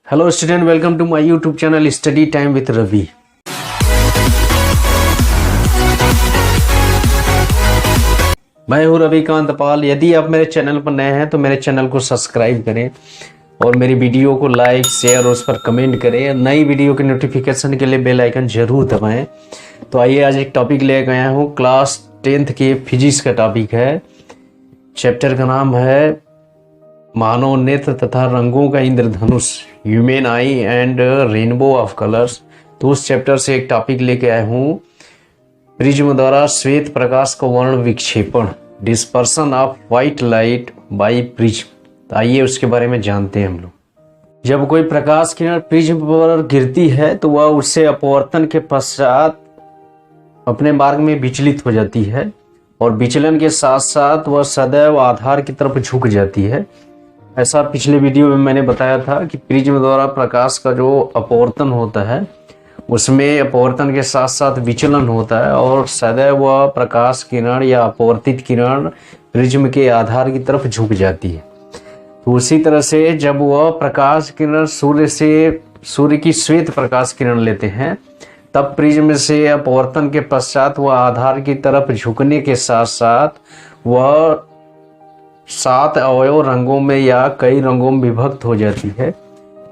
Hello student, welcome to my YouTube channel study time with Ravi. मैं हूँ रविकांत पाल। यदि आप मेरे चैनल पर नए हैं तो मेरे चैनल को सब्सक्राइब करें और मेरी वीडियो को लाइक शेयर और उस पर कमेंट करें। नई वीडियो के नोटिफिकेशन के लिए बेल आइकन जरूर दबाएं। तो आइए आज एक टॉपिक ले गया हूँ, क्लास 10th के फिजिक्स का टॉपिक है। चैप्टर का नाम है मानव नेत्र तथा रंगों का इंद्रधनुष, human eye and rainbow of colours. तो उस चैप्टर से एक टॉपिक लेके आया हूँ, प्रिज्म द्वारा श्वेत प्रकाश का वर्ण विक्षेपण, dispersion of white light by prism. तो आइए उसके बारे में जानते हैं हम लोग। जब कोई प्रकाश किरण प्रिज्म पर गिरती है तो वह उससे अपवर्तन के पश्चात अपने मार्ग में विचलित हो जाती है और विचलन के साथ साथ वह सदैव आधार की तरफ झुक जाती है। ऐसा पिछले वीडियो में मैंने बताया था कि प्रिज्म द्वारा प्रकाश का जो अपवर्तन होता है उसमें अपवर्तन के साथ साथ विचलन होता है और सदैव वह प्रकाश किरण या अपवर्तित किरण प्रिज्म के आधार की तरफ झुक जाती है। तो उसी तरह से जब वह प्रकाश किरण सूर्य की श्वेत प्रकाश किरण लेते हैं तब प्रिज्म से अपवर्तन के पश्चात वह आधार की तरफ झुकने के साथ साथ वह 7 अवयव रंगों में या कई रंगों में विभक्त हो जाती है।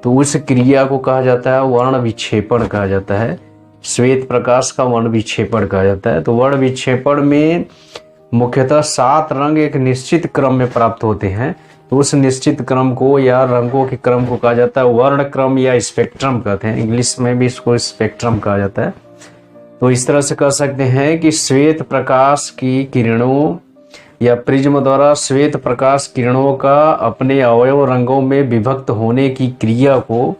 तो उस क्रिया को कहा जाता है वर्ण विक्षेपण कहा जाता है। श्वेत प्रकाश का वर्ण विक्षेपण कहा जाता है। तो वर्ण विक्षेपण में मुख्यतः 7 रंग एक निश्चित क्रम में प्राप्त होते हैं। तो उस निश्चित क्रम को या रंगों के क्रम को कहा जाता है वर्ण क्रम या स्पेक्ट्रम कहते हैं। इंग्लिश में भी इसको स्पेक्ट्रम कहा जाता है। तो इस तरह से कह सकते हैं कि श्वेत प्रकाश की किरणों या प्रिज्म द्वारा श्वेत प्रकाश किरणों का अपने अवयव रंगों में विभक्त होने की क्रिया को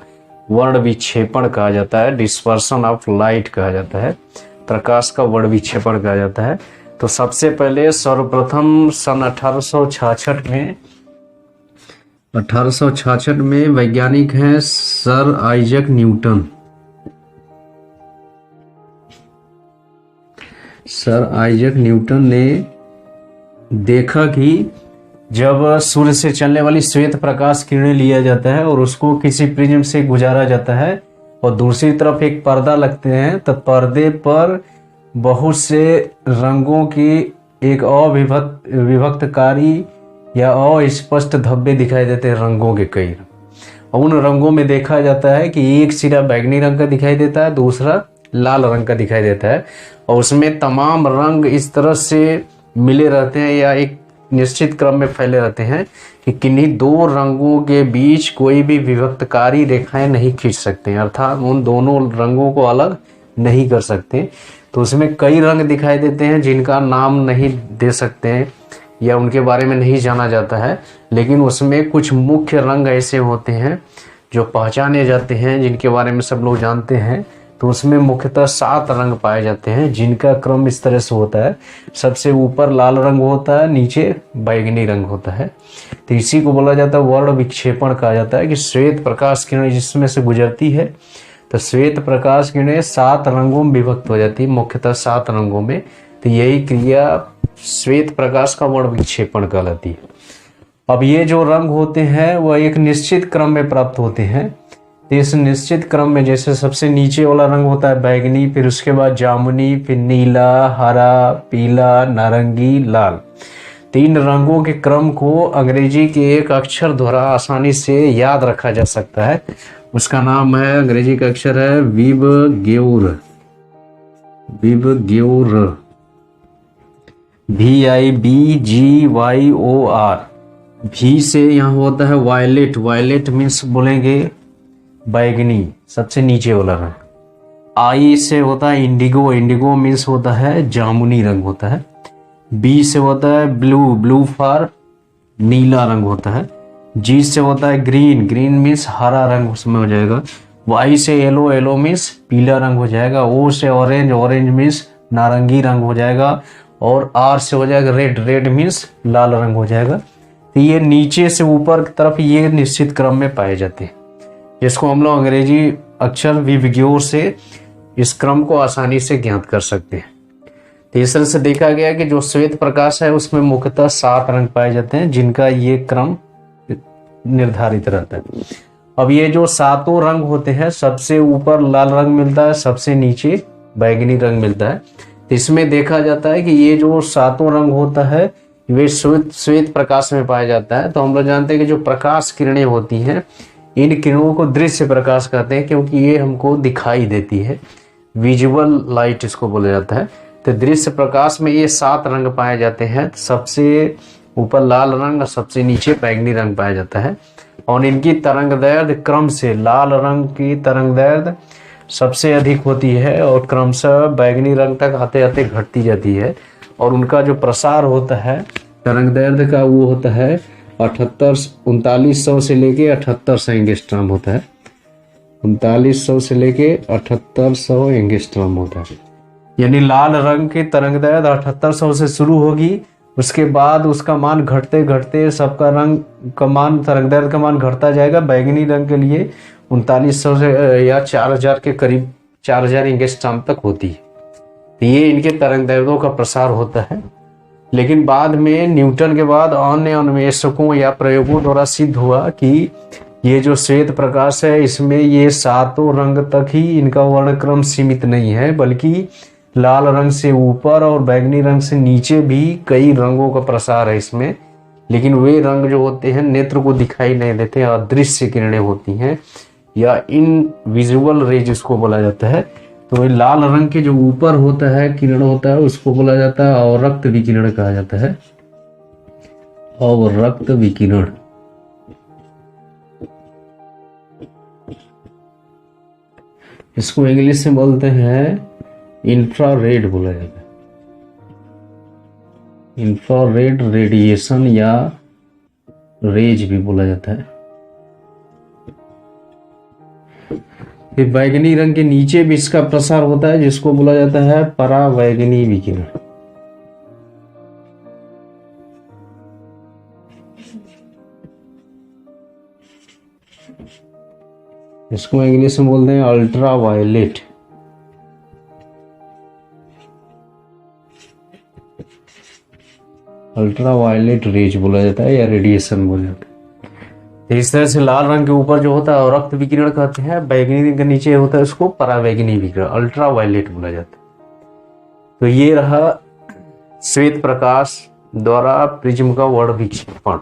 वर्ण विक्षेपण कहा जाता है, डिस्पर्सन ऑफ लाइट कहा जाता है, प्रकाश का वर्ण विक्षेपण कहा जाता है। तो सबसे पहले सर्वप्रथम सन 1866 में वैज्ञानिक हैं sir Isaac Newton. Sir Isaac Newton ने देखा कि जब सूर्य से चलने वाली श्वेत प्रकाश किरणें लिया जाता है और उसको किसी प्रिज्म से गुजारा जाता है और दूसरी तरफ एक पर्दा लगते हैं तो पर्दे पर बहुत से रंगों की एक अविभक्तकारी या अस्पष्ट धब्बे दिखाई देते हैं, रंगों के कई। और उन रंगों में देखा जाता है कि एक सिरा बैंगनी रंग का दिखाई देता है, दूसरा लाल रंग का दिखाई देता है और उसमें तमाम रंग इस तरह से मिले रहते हैं या एक निश्चित क्रम में फैले रहते हैं कि किन्हीं 2 रंगों के बीच कोई भी विभक्तकारी रेखाएं नहीं खींच सकते हैं, अर्थात उन दोनों रंगों को अलग नहीं कर सकते। तो उसमें कई रंग दिखाई देते हैं जिनका नाम नहीं दे सकते हैं या उनके बारे में नहीं जाना जाता है, लेकिन उसमें कुछ मुख्य रंग ऐसे होते हैं जो पहचाने जाते हैं, जिनके बारे में सब लोग जानते हैं। तो उसमें मुख्यतः 7 रंग पाए जाते हैं जिनका क्रम इस तरह से होता है। सबसे ऊपर लाल रंग होता है, नीचे बैंगनी रंग होता है। तो इसी को बोला जाता है वर्ण विक्षेपण कहा जाता है कि श्वेत प्रकाश किरण जिसमें से गुजरती है तो श्वेत प्रकाश किरणें 7 रंगों में विभक्त हो जाती है, मुख्यतः 7 रंगों में। तो यही क्रिया श्वेत प्रकाश का वर्ण विक्षेपण कहलाती है। अब ये जो रंग होते हैं वह एक निश्चित क्रम में प्राप्त होते हैं। तो इस निश्चित क्रम में जैसे सबसे नीचे वाला रंग होता है बैगनी, फिर उसके बाद जामुनी, फिर नीला, हरा, पीला, नारंगी, लाल। 3 रंगों के क्रम को अंग्रेजी के एक अक्षर द्वारा आसानी से याद रखा जा सकता है। उसका नाम है, अंग्रेजी का अक्षर है विबग्योर, विबग्योर, VIBGYOR। भी से यहाँ होता है वायलेट, वायलेट मीन्स बोलेंगे बैगनी, सबसे नीचे वाला रंग। आई से होता है इंडिगो, इंडिगो मीन्स होता है जामुनी रंग होता है। बी से होता है ब्लू, ब्लू फॉर नीला रंग होता है। जी से होता है ग्रीन, ग्रीन मीन्स हरा रंग उसमें हो जाएगा। वाई से येलो, येलो मीन्स पीला रंग हो जाएगा। ओ से ऑरेंज, ऑरेंज मीन्स नारंगी रंग हो जाएगा। और आर से हो जाएगा रेड, रेड मीन्स लाल रंग हो जाएगा। तो ये नीचे से ऊपर की तरफ ये निश्चित क्रम में पाए जाते हैं, जिसको हम लोग अंग्रेजी अक्षर विबग्योर से इस क्रम को आसानी से ज्ञात कर सकते हैं। तो इस तरह से देखा गया कि जो श्वेत प्रकाश है उसमें मुख्यतः 7 रंग पाए जाते हैं जिनका ये क्रम निर्धारित रहता है। अब ये जो सातों रंग होते हैं, सबसे ऊपर लाल रंग मिलता है, सबसे नीचे बैगनी रंग मिलता है। तो इसमें देखा जाता है कि ये जो सातों रंग होता है वे श्वेत श्वेत प्रकाश में पाया जाता है। तो हम लोग जानते हैं कि जो प्रकाश किरणें होती हैं, इन किरणों को दृश्य प्रकाश कहते हैं, क्योंकि ये हमको दिखाई देती है, विजुअल लाइट इसको बोला जाता है। तो दृश्य प्रकाश में ये 7 रंग पाए जाते हैं। सबसे ऊपर लाल रंग और सबसे नीचे बैगनी रंग पाया जाता है। और इनकी तरंग दैर्ध्य क्रम से लाल रंग की तरंग दैर्ध्य सबसे अधिक होती है और क्रमशः बैगनी रंग तक आते आते घटती जाती है। और उनका जो प्रसार होता है तरंग दैर्ध्य का, वो होता है 3900 से लेके 7800 एंगस्ट्रॉम होता है। 3900 से लेके 7800 एंगस्ट्रॉम होता है। यानी लाल रंग की तरंग दैर्ध्य 7800 से शुरू होगी, उसके बाद उसका मान घटते घटते सबका रंग का मान, तरंग दैर्ध्य का मान घटता जाएगा। बैगनी रंग के लिए 3900 से या 4000 के करीब 4000 एंगस्ट्रॉम तक होती है। तो ये इनके तरंग दैर्ध्यों का प्रसार होता है। लेकिन बाद में न्यूटन के बाद अन्य अन्वेषकों या प्रयोगों द्वारा सिद्ध हुआ कि ये जो श्वेत प्रकाश है, इसमें ये सातों रंग तक ही इनका वर्णक्रम सीमित नहीं है, बल्कि लाल रंग से ऊपर और बैगनी रंग से नीचे भी कई रंगों का प्रसार है इसमें। लेकिन वे रंग जो होते हैं नेत्र को दिखाई नहीं देते, अदृश्य किरणें होती हैं या इनविजिबल रेज इसको बोला जाता है। तो ये लाल रंग के जो ऊपर होता है किरण होता है, उसको बोला जाता है अवरक्त विकिरण कहा जाता है। अवरक्त विकिरण। इसको इंग्लिश में बोलते हैं इंफ्रारेड बोला जाता है, इंफ्रारेड रेडिएशन या रेज भी बोला जाता है। फिर बैगनी रंग के नीचे भी इसका प्रसार होता है, जिसको बोला जाता है परावैगनी विकिरण। इसको इंग्लिश में बोलते हैं ultra violet. Ultra violet rays बोला जाता है या रेडिएशन बोला जाता है। इस तरह से लाल रंग के ऊपर जो होता है रक्त विकिरण कहते हैं, बैगनी रंग के नीचे होता है उसको परावैगनी विकिरण, अल्ट्रा वायलेट बोला जाता है। तो ये रहा श्वेत प्रकाश द्वारा प्रिज्म का वर्ण विक्षेपण,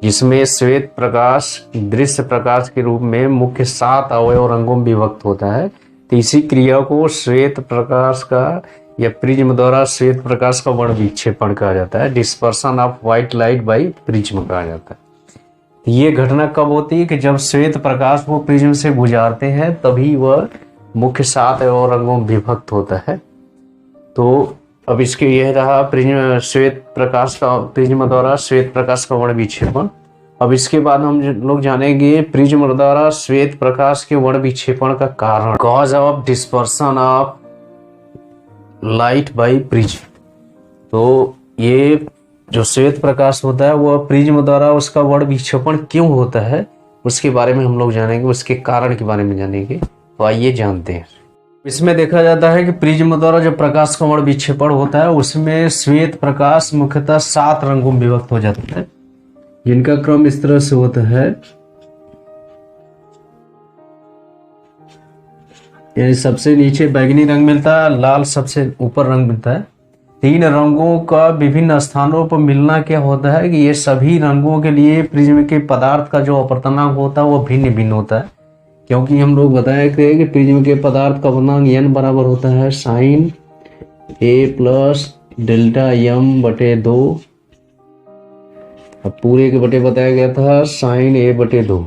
जिसमें श्वेत प्रकाश दृश्य प्रकाश के रूप में मुख्य 7 अवयव रंगों में विभक्त होता है। तो इसी क्रिया को श्वेत प्रकाश का या प्रिज्म द्वारा श्वेत प्रकाश का वर्ण विक्षेपण कहा जाता है, dispersion of white light by prism कहा जाता है। तो ये घटना कब होती है कि जब श्वेत प्रकाश को प्रिज्म से गुजारते हैं, तभी वह मुख्य 7 अवयव रंगों में विभक्त होता है। तो अब इसके यह रहा प्रिज्म श्वेत प्रकाश का, प्रिज्म द्वारा श्वेत प्रकाश का वर्ण विक्षेपण। अब इसके बाद हम लोग जानेंगे प्रिज्म द्वारा श्वेत प्रकाश के वर्ण विक्षेपण का कारण, cause of dispersion of light by prism. तो ये जो श्वेत प्रकाश होता है वह प्रिज्म द्वारा उसका वर्ण विक्षेपण क्यों होता है, उसके बारे में हम लोग जानेंगे, उसके कारण के बारे में जानेंगे। तो आइए जानते हैं। इसमें देखा जाता है कि प्रिज्म द्वारा जो प्रकाश का वर्ण विक्षेपण होता है, उसमें श्वेत प्रकाश मुख्यतः 7 रंगों में विभक्त हो जाता है, जिनका क्रम इस तरह से होता है। यानी सबसे नीचे बैगनी रंग मिलता है, लाल सबसे ऊपर रंग मिलता है। 3 रंगों का विभिन्न स्थानों पर मिलना क्या होता है कि ये सभी रंगों के लिए प्रिज्म के पदार्थ का जो अपवर्तनांक होता है वो भिन्न भिन्न होता है, क्योंकि हम लोग बताए थे कि प्रिज्म के पदार्थ का अपवर्तनांक n बराबर होता है sin a plus delta m बटे 2। अब पूरे के बटे बताया गया था sin a बटे 2।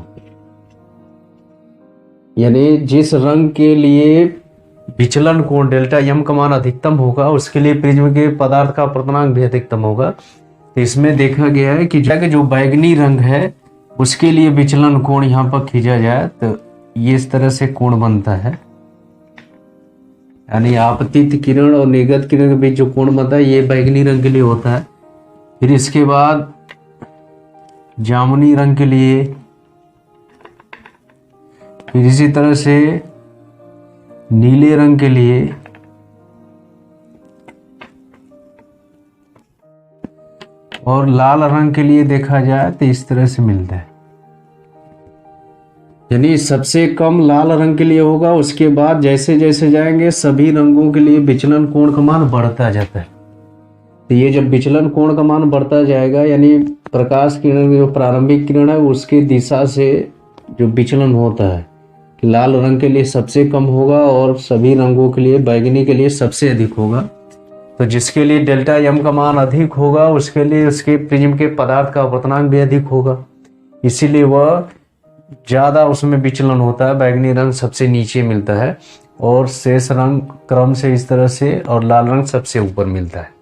यानी जिस रंग के लिए विचलन कोण डेल्टा m का मान अधिकतम होगा, उसके लिए प्रिज्म के पदार्थ का अपवर्तनांक भी अधिकतम होगा। तो इसमें देखा गया है कि जो बैगनी रंग है उसके लिए विचलन कोण यहाँ पर खींचा जाए तो ये इस तरह से कोण बनता है। यानी आपतित किरण और निर्गत किरण के बीच जो कोण बनता है ये बैगनी रंग के लिए होता है। फिर इसके बाद जामुनी रंग के लिए, फिर इसी तरह से नीले रंग के लिए, और लाल रंग के लिए देखा जाए तो इस तरह से मिलता है। यानी सबसे कम लाल रंग के लिए होगा, उसके बाद जैसे जैसे जाएंगे सभी रंगों के लिए विचलन कोण का मान बढ़ता जाता है। तो ये जब विचलन कोण का मान बढ़ता जाएगा यानी प्रकाश किरण की जो प्रारंभिक किरण है उसकी दिशा से जो विचलन होता है लाल रंग के लिए सबसे कम होगा और सभी रंगों के लिए बैगनी के लिए सबसे अधिक होगा। तो जिसके लिए डेल्टा एम का मान अधिक होगा उसके लिए उसके प्रिज्म के पदार्थ का अपवर्तनांक भी अधिक होगा, इसीलिए वह ज्यादा उसमें विचलन होता है। बैगनी रंग सबसे नीचे मिलता है और शेष रंग क्रम से इस तरह से और लाल रंग सबसे ऊपर मिलता है।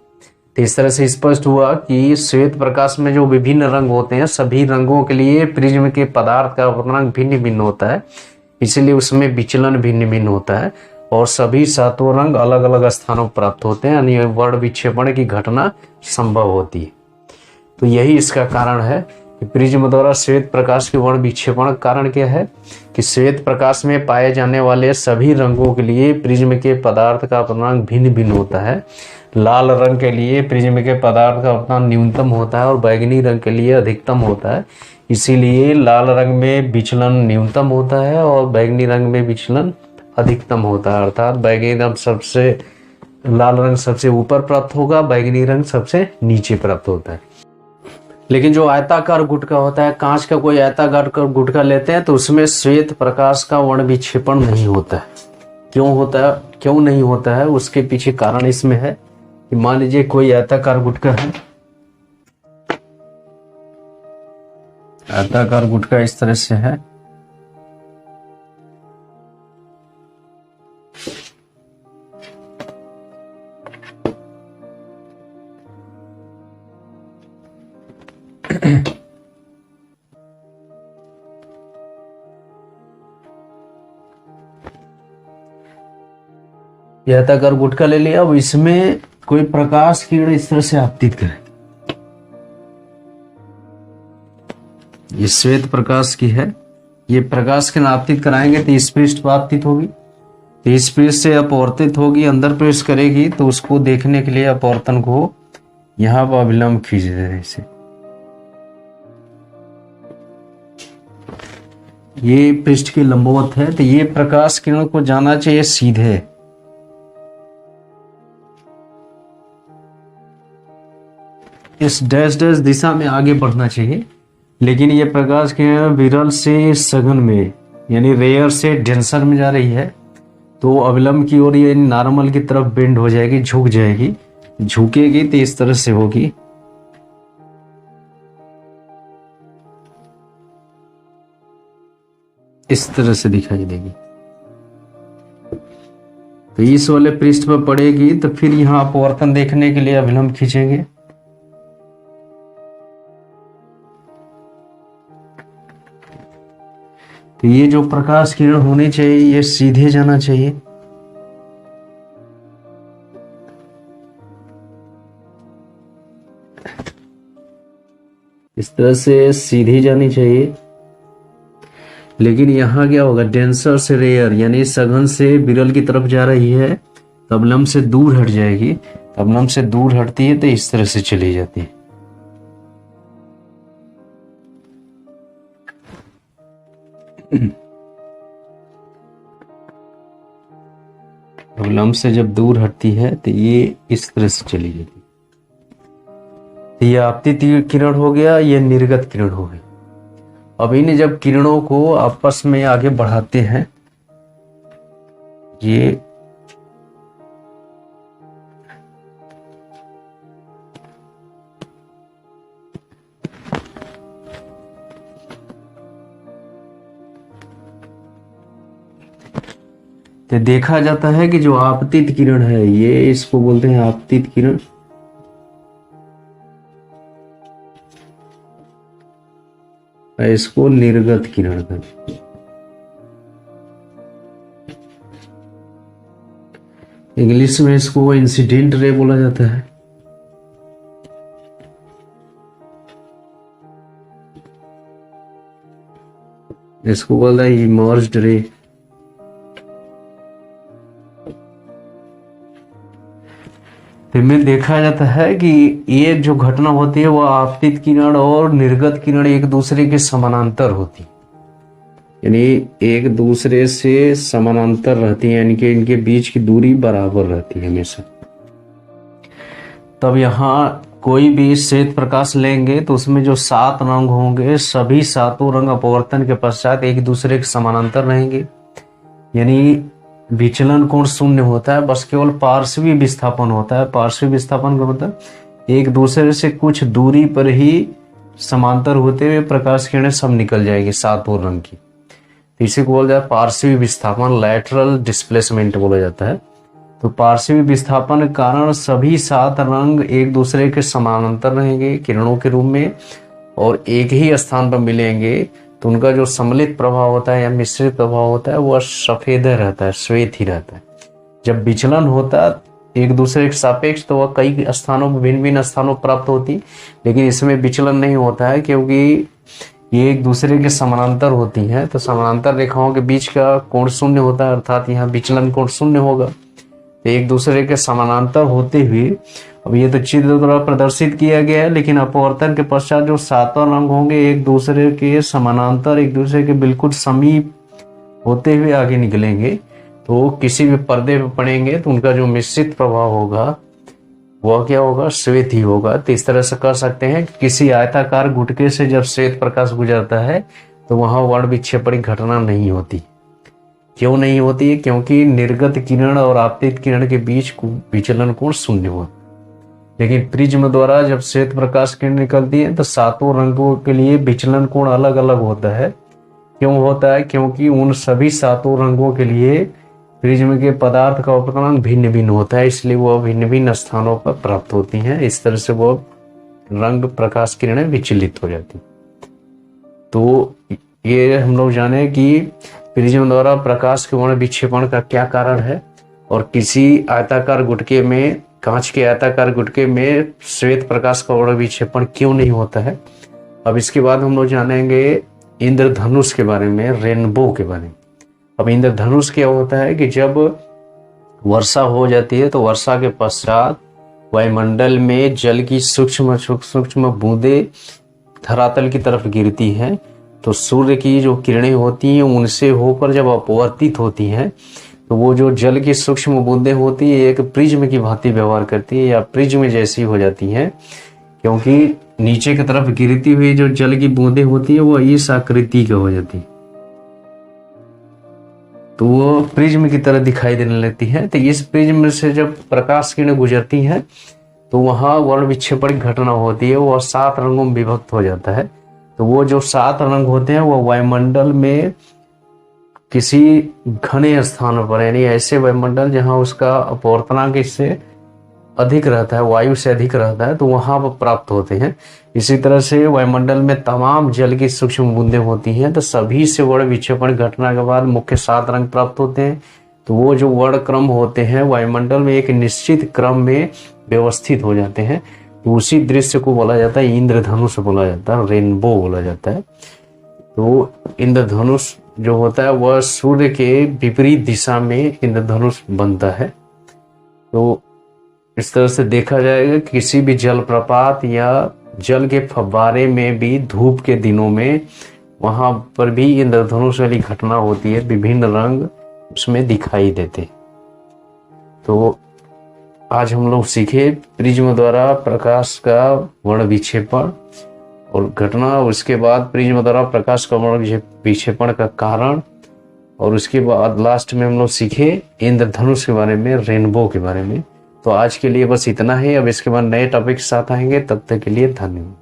तो इस तरह से स्पष्ट हुआ कि श्वेत प्रकाश में जो विभिन्न रंग होते हैं सभी रंगों के लिए प्रिज्म के पदार्थ का अपवर्तनांक भिन्न भिन्न होता है, इसीलिए उसमें विचलन भिन्न भिन्न होता है और सभी सातों रंग अलग अलग स्थानों पर प्राप्त होते हैं, यानी वर्ण विक्षेपण की घटना संभव होती है। तो यही इसका कारण है कि प्रिज्म द्वारा श्वेत प्रकाश के वर्ण विक्षेपण का कारण क्या है कि श्वेत प्रकाश में पाए जाने वाले सभी रंगों के लिए प्रिज्म के पदार्थ का अपवर्तनांक भिन्न भिन्न होता है। लाल रंग के लिए प्रिज्म के पदार्थ का अपवर्तनांक न्यूनतम होता है और बैगनी रंग के लिए अधिकतम होता है, इसीलिए लाल रंग में विचलन न्यूनतम होता है और बैगनी रंग में विचलन अधिकतम होता है। अर्थात बैगनी रंग सबसे लाल रंग सबसे ऊपर प्राप्त होगा, बैगनी रंग सबसे नीचे प्राप्त होता है। लेकिन जो आयताकार गुटका होता है, कांच का कोई आयताकार गुटका लेते हैं तो उसमें श्वेत प्रकाश का वर्ण विक्षेपण नहीं होता है। क्यों नहीं होता है उसके पीछे कारण इसमें है कि मान लीजिए कोई आयताकार गुटका है, आयताकार गुटका इस तरह से है, यह आयताकार गुटका ले लिया। अब इसमें कोई प्रकाश किरण इस तरह से आपतित करे, ये श्वेत प्रकाश की है, ये प्रकाश किरण आपतित कराएंगे तो इस पृष्ठ पर आपतित होगी, तो इस पृष्ठ से अपवर्तित होगी, अंदर प्रवेश करेगी तो उसको देखने के लिए अपवर्तन को यहां पर अभिलंब खींच दे रहे इसे। ये पृष्ठ के लंबवत है तो ये प्रकाश किरण को जाना चाहिए सीधे, इस डैश डैश दिशा में आगे बढ़ना चाहिए, लेकिन ये प्रकाश किरण विरल से सघन में यानी रेयर से डेंसर में जा रही है तो अविलंब की ओर ये नॉर्मल की तरफ बेंड हो जाएगी, झुक जाएगी, झुकेगी तो इस तरह से होगी। इस तरह से दिखाई देगी, तो इस वाले पृष्ठ पर पड़ेगी तो फिर यहां अपवर्तन देखने के लिए अभिलंब खींचेंगे, तो ये जो प्रकाश किरण होनी चाहिए ये सीधे जाना चाहिए, इस तरह से सीधी जानी चाहिए। लेकिन यहां क्या होगा, डेंसर से रेयर यानी सघन से विरल की तरफ जा रही है तो अवलंब से दूर हट जाएगी, अवलंब से दूर हटती है तो इस तरह से चली जाती है। अवलंब से जब दूर हटती है तो ये इस तरह से चली जाती है, तो ये आपतित किरण हो गया, ये निर्गत किरण हो गई। अब इन जब किरणों को आपस में आगे बढ़ाते हैं, ये तो देखा जाता है कि जो आपतित किरण है ये इसको बोलते हैं आपतित किरण, इसको निर्गत किरण कहते हैं। इंग्लिश में इसको इंसिडेंट रे बोला जाता है। इसको बोलता है इमर्ज्ड रे। इनमें देखा जाता है कि ये जो घटना होती है वह आपतित किरण और निर्गत किरण एक दूसरे के समानांतर होती, यानी एक दूसरे से समानांतर रहती है, यानी कि इनके बीच की दूरी बराबर रहती है हमेशा। तब यहाँ कोई भी श्वेत प्रकाश लेंगे तो उसमें जो 7 रंग होंगे, सभी 7 रंग अपवर्तन के पश्चात एक दूसरे के समानांतर रहेंगे, यानी विचलन कोण शून्य होता है, बस केवल पार्श्वी विस्थापन होता है। पार्श्वी विस्थापन का मतलब एक दूसरे से कुछ दूरी पर ही समांतर होते हुए प्रकाश किरणें सब निकल जाएगी 7 रंग की। तो इसी को बोला जाता है पार्श्वी विस्थापन, लैटरल डिस्प्लेसमेंट बोला जाता है। तो पार्श्वी विस्थापन के कारण सभी 7 रंग एक दूसरे के समानांतर रहेंगे किरणों के रूप में और एक ही स्थान पर मिलेंगे, तो उनका जो सम्मिलित प्रभाव होता है या मिश्रित प्रभाव होता है वह सफेद रहता है, श्वेत ही रहता है। जब विचलन होता है एक दूसरे के सापेक्ष तो वह कई स्थानों पर, भिन्न भिन्न स्थानों पर प्राप्त होती, लेकिन इसमें विचलन नहीं होता है क्योंकि ये एक दूसरे के समानांतर होती हैं। तो समानांतर रेखाओं के बीच का कोण शून्य होता है, अर्थात यहाँ विचलन कोण शून्य होगा। एक दूसरे के समानांतर होते हुए, अब ये तो चित्र द्वारा प्रदर्शित किया गया है, लेकिन अपवर्तन के पश्चात जो 7 रंग होंगे एक दूसरे के समानांतर, एक दूसरे के बिल्कुल समीप होते हुए आगे निकलेंगे, तो किसी भी पर्दे पर पड़ेंगे तो उनका जो मिश्रित प्रभाव होगा वह क्या होगा, श्वेत ही होगा। तो इस तरह से कह सकते हैं कि किसी आयताकार गुटके से जब श्वेत प्रकाश गुजरता है तो वहां वर्ण विक्षेपण की घटना नहीं होती। क्यों नहीं होती है? क्योंकि निर्गत किरण और आपतित किरण के बीच विचलन कोण शून्य हुआ। लेकिन प्रिज्म द्वारा जब श्वेत प्रकाश किरण निकलती है तो 7 रंगों के लिए विचलन कोण अलग अलग होता है। क्यों होता है? क्योंकि उन सभी 7 रंगों के लिए प्रिज्म के पदार्थ का अपवर्तनांक भिन्न भिन्न होता है, इसलिए वह भिन्न भिन्न स्थानों पर प्राप्त होती हैं। इस तरह से वह रंग प्रकाश किरणें विचलित हो जाती। तो ये हम लोग जाने कि प्रिज्म द्वारा प्रकाश के वर्ण विक्षेपण का क्या कारण है और किसी आयताकार गुटके में, कांच के आयताकार गुटके में श्वेत प्रकाश का वर्ण विक्षेपण क्यों नहीं होता है। अब इसके बाद हम लोग जानेंगे इंद्रधनुष के बारे में, रेनबो के बारे में। अब इंद्रधनुष क्या होता है कि जब वर्षा हो जाती है तो वर्षा के पश्चात वायुमंडल में जल की सूक्ष्म सूक्ष्म बूंदें धरातल की तरफ गिरती हैं, तो सूर्य की जो किरणें होती हैं उनसे होकर जब अपवर्तित होती हैं तो वो जो जल की सूक्ष्म बूंदें होती है एक प्रिज्म की भांति व्यवहार करती है या प्रिज्म जैसी हो जाती हैं, क्योंकि नीचे की तरफ गिरती हुई जो जल की बूंदें होती है वो इस आकृति की हो जाती है, तो वो प्रिज्म की तरह दिखाई देने लगती है। तो इस प्रिज्म से जब प्रकाश किरणें गुजरती हैं तो वहां वर्ण विक्षेपण की घटना होती है, वह 7 रंगों में विभक्त हो जाता है। तो वो जो 7 रंग होते हैं वो वायुमंडल में किसी घने स्थान पर, यानी ऐसे वायुमंडल जहां उसका अपवर्तनांक इससे अधिक रहता है, वायु से अधिक रहता है, तो वहां पर प्राप्त होते हैं। इसी तरह से वायुमंडल में तमाम जल की सूक्ष्म बूंदें होती हैं, तो सभी से वर्ण विक्षेपण घटना के बाद मुख्य 7 रंग प्राप्त होते हैं। तो वो जो वर्ण क्रम होते हैं वायुमंडल में एक निश्चित क्रम में व्यवस्थित हो जाते हैं, तो उसी दृश्य को बोला जाता है इंद्रधनुष बोला जाता है, रेनबो बोला जाता है। तो इंद्रधनुष जो होता है वह सूर्य के विपरीत दिशा में इंद्रधनुष बनता है। तो इस तरह से देखा जाएगा किसी भी जलप्रपात या जल के फव्वारे में भी धूप के दिनों में वहां पर भी इंद्रधनुष वाली घटना होती है, विभिन्न रंग उसमें दिखाई देते। तो आज हम लोग सीखे प्रिज्म द्वारा प्रकाश का वर्ण विक्षेपण और घटना, उसके बाद प्रिज्म द्वारा प्रकाश का वर्ण विक्षेपण का कारण, और उसके बाद लास्ट में हम लोग सीखे इंद्रधनुष के बारे में, रेनबो के बारे में। तो आज के लिए बस इतना ही। अब इसके बाद नए टॉपिक के साथ आएंगे, तब तक के लिए धन्यवाद।